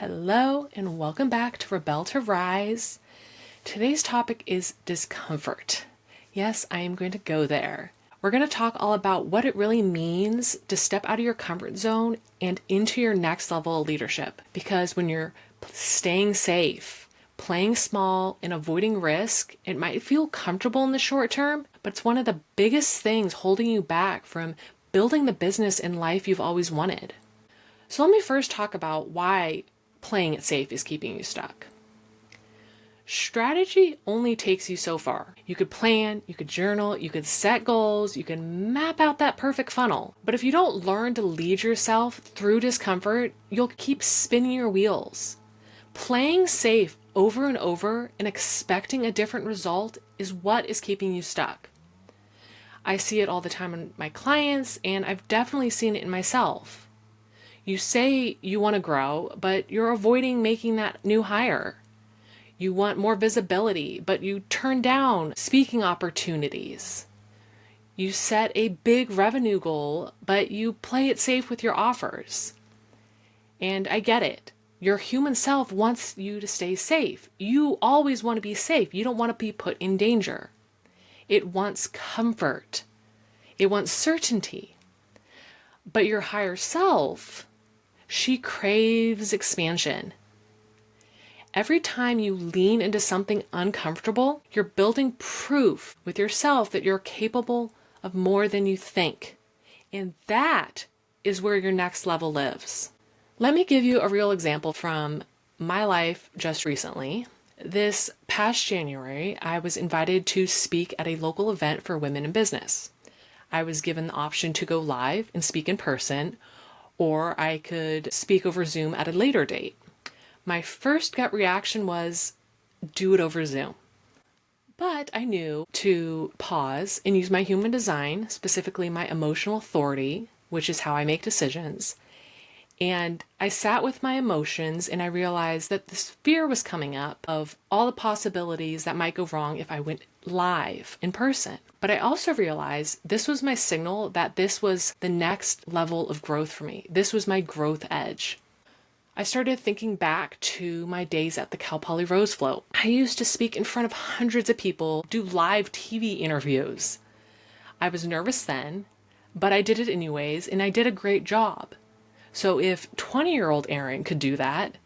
Hello and welcome back to Rebel to Rise. Today's topic is discomfort. Yes, I am going to go there. We're going to talk all about what it really means to step out of your comfort zone and into your next level of leadership. Because when you're staying safe, playing small, and avoiding risk, it might feel comfortable in the short term, but it's one of the biggest things holding you back from building the business and life you've always wanted. So let me first talk about why playing it safe is keeping you stuck. Strategy only takes you so far. You could plan, you could journal, you could set goals, you can map out that perfect funnel. But if you don't learn to lead yourself through discomfort, you'll keep spinning your wheels. Playing safe over and over and expecting a different result is what is keeping you stuck. I see it all the time in my clients, and I've definitely seen it in myself. You say you want to grow, but you're avoiding making that new hire. You want more visibility, but you turn down speaking opportunities. You set a big revenue goal, but you play it safe with your offers. And I get it. Your human self wants you to stay safe. You always want to be safe. You don't want to be put in danger. It wants comfort. It wants certainty. But your higher self, she craves expansion. Every time you lean into something uncomfortable, you're building proof with yourself that you're capable of more than you think. And that is where your next level lives. Let me give you a real example from my life just recently. This past January, I was invited to speak at a local event for women in business. I was given the option to go live and speak in person, or I could speak over Zoom at a later date. My first gut reaction was, do it over Zoom. But I knew to pause and use my human design, specifically my emotional authority, which is how I make decisions. And I sat with my emotions and I realized that this fear was coming up of all the possibilities that might go wrong if I went live in person. But I also realized this was my signal that this was the next level of growth for me. This was my growth edge. I started thinking back to my days at the Cal Poly Rose Float. I used to speak in front of hundreds of people, do live TV interviews. I was nervous then, but I did it anyways, and I did a great job. So if 20-year-old Erin could do that,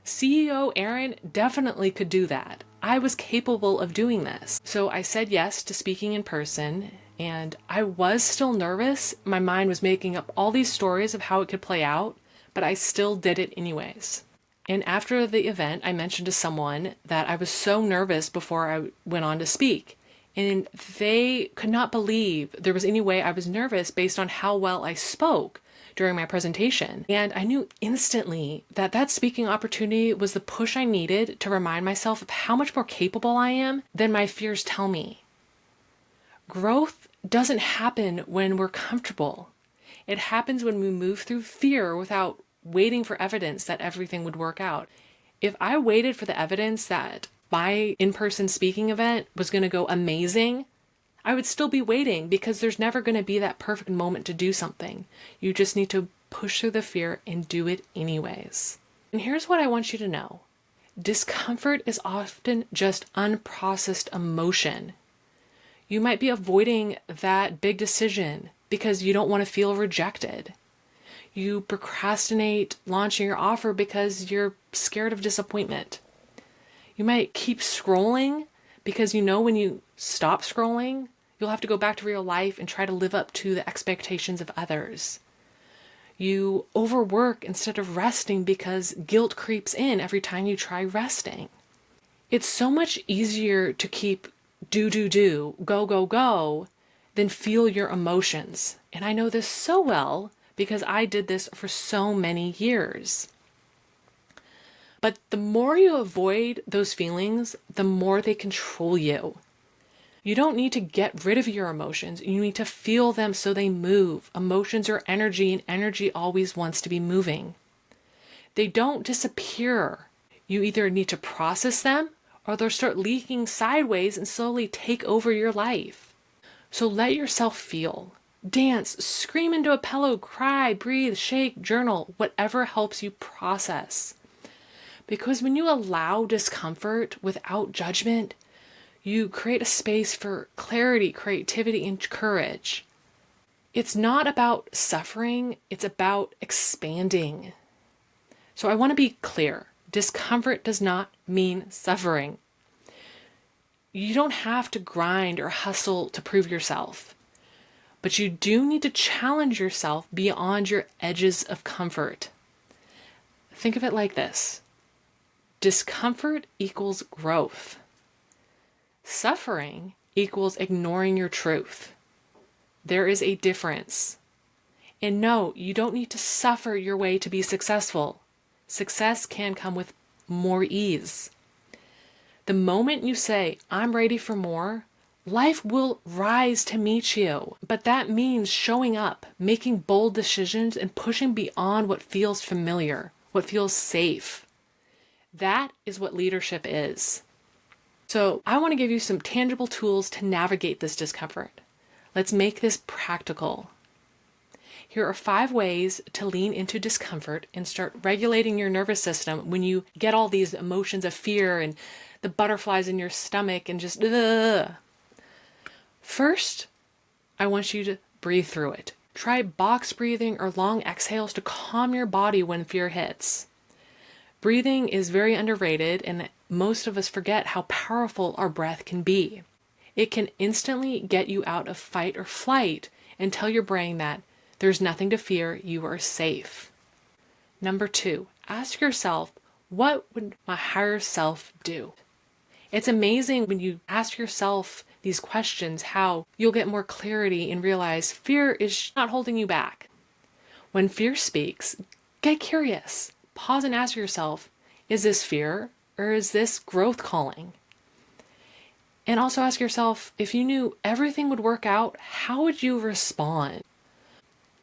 CEO Erin definitely could do that. I was capable of doing this. So I said yes to speaking in person, and I was still nervous. My mind was making up all these stories of how it could play out, but I still did it anyways. And after the event, I mentioned to someone that I was so nervous before I went on to speak. And they could not believe there was any way I was nervous based on how well I spoke during my presentation. And I knew instantly that that speaking opportunity was the push I needed to remind myself of how much more capable I am than my fears tell me. Growth doesn't happen when we're comfortable. It happens when we move through fear without waiting for evidence that everything would work out. If I waited for the evidence that my in-person speaking event was going to go amazing, I would still be waiting because there's never going to be that perfect moment to do something. You just need to push through the fear and do it anyways. And here's what I want you to know. Discomfort is often just unprocessed emotion. You might be avoiding that big decision because you don't want to feel rejected. You procrastinate launching your offer because you're scared of disappointment. You might keep scrolling because you know when you stop scrolling, you'll have to go back to real life and try to live up to the expectations of others. You overwork instead of resting because guilt creeps in every time you try resting. It's so much easier to keep do, go, than feel your emotions. And I know this so well because I did this for so many years. But the more you avoid those feelings, the more they control you. You don't need to get rid of your emotions. You need to feel them so they move. Emotions are energy, and energy always wants to be moving. They don't disappear. You either need to process them or they'll start leaking sideways and slowly take over your life. So let yourself feel. Dance, scream into a pillow, cry, breathe, shake, journal, whatever helps you process. Because when you allow discomfort without judgment, you create a space for clarity, creativity, and courage. It's not about suffering, it's about expanding. So I want to be clear. Discomfort does not mean suffering. You don't have to grind or hustle to prove yourself, but you do need to challenge yourself beyond your edges of comfort. Think of it like this. Discomfort equals growth. Suffering equals ignoring your truth. There is a difference. And no, you don't need to suffer your way to be successful. Success can come with more ease. The moment you say, I'm ready for more, life will rise to meet you. But that means showing up, making bold decisions, and pushing beyond what feels familiar, what feels safe. That is what leadership is. So I want to give you some tangible tools to navigate this discomfort. Let's make this practical. Here are 5 ways to lean into discomfort and start regulating your nervous system when you get all these emotions of fear and the butterflies in your stomach and just ugh. First, I want you to breathe through it. Try box breathing or long exhales to calm your body when fear hits. Breathing is very underrated, and most of us forget how powerful our breath can be. It can instantly get you out of fight or flight and tell your brain that there's nothing to fear, you are safe. Number 2, ask yourself, what would my higher self do? It's amazing when you ask yourself these questions how you'll get more clarity and realize fear is not holding you back. When fear speaks, get curious. Pause and ask yourself, is this fear or is this growth calling? And also ask yourself, if you knew everything would work out, how would you respond?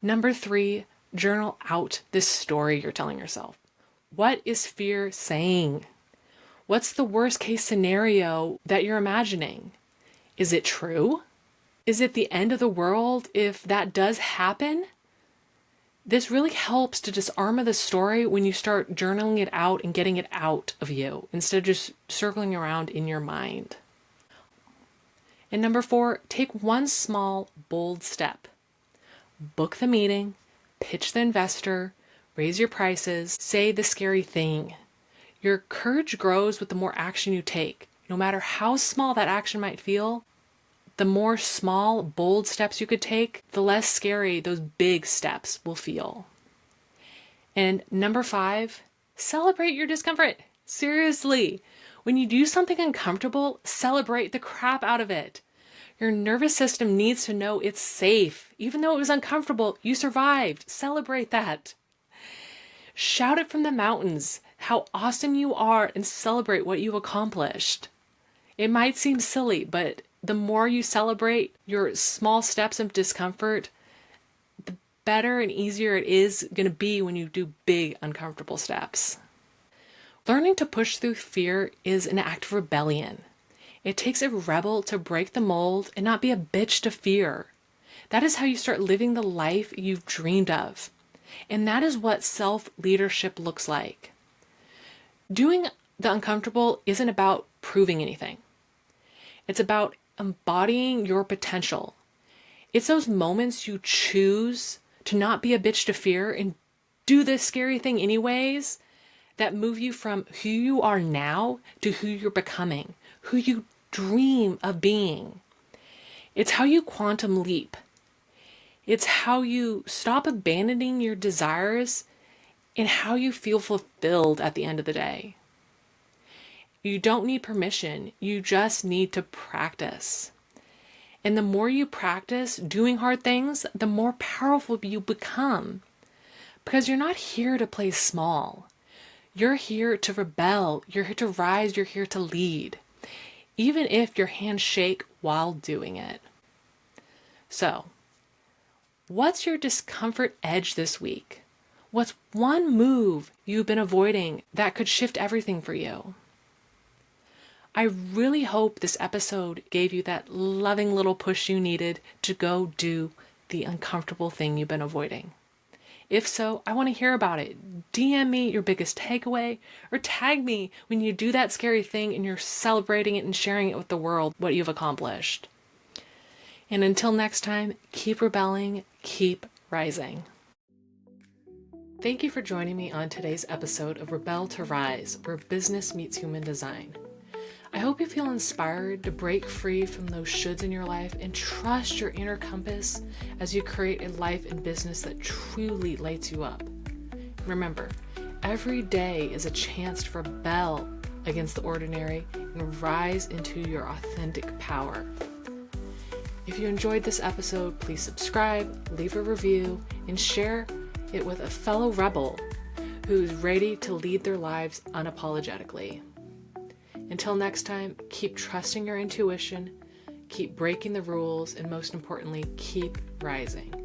Number 3, journal out this story you're telling yourself. What is fear saying? What's the worst case scenario that you're imagining? Is it true? Is it the end of the world if that does happen? This really helps to disarm the story when you start journaling it out and getting it out of you instead of just circling around in your mind. And number 4, take one small, bold step. Book the meeting, pitch the investor, raise your prices, say the scary thing. Your courage grows with the more action you take. No matter how small that action might feel, the more small, bold steps you could take, the less scary those big steps will feel. And number 5, celebrate your discomfort. Seriously, when you do something uncomfortable, celebrate the crap out of it. Your nervous system needs to know it's safe. Even though it was uncomfortable, you survived. Celebrate that. Shout it from the mountains how awesome you are and celebrate what you accomplished. It might seem silly, but the more you celebrate your small steps of discomfort, the better and easier it is going to be when you do big, uncomfortable steps. Learning to push through fear is an act of rebellion. It takes a rebel to break the mold and not be a bitch to fear. That is how you start living the life you've dreamed of. And that is what self-leadership looks like. Doing the uncomfortable isn't about proving anything. It's about embodying your potential. It's those moments you choose to not be a bitch to fear and do this scary thing anyways that move you from who you are now to who you're becoming, who you dream of being. It's how you quantum leap. It's how you stop abandoning your desires and how you feel fulfilled at the end of the day. You don't need permission. You just need to practice. And the more you practice doing hard things, the more powerful you become. Because you're not here to play small. You're here to rebel. You're here to rise. You're here to lead. Even if your hands shake while doing it. So, what's your discomfort edge this week? What's one move you've been avoiding that could shift everything for you? I really hope this episode gave you that loving little push you needed to go do the uncomfortable thing you've been avoiding. If so, I want to hear about it. DM me your biggest takeaway or tag me when you do that scary thing and you're celebrating it and sharing it with the world, what you've accomplished. And until next time, keep rebelling, keep rising. Thank you for joining me on today's episode of Rebel to Rise, where business meets human design. I hope you feel inspired to break free from those shoulds in your life and trust your inner compass as you create a life and business that truly lights you up. Remember, every day is a chance to rebel against the ordinary and rise into your authentic power. If you enjoyed this episode, please subscribe, leave a review, and share it with a fellow rebel who's ready to lead their lives unapologetically. Until next time, keep trusting your intuition, keep breaking the rules, and most importantly, keep rising.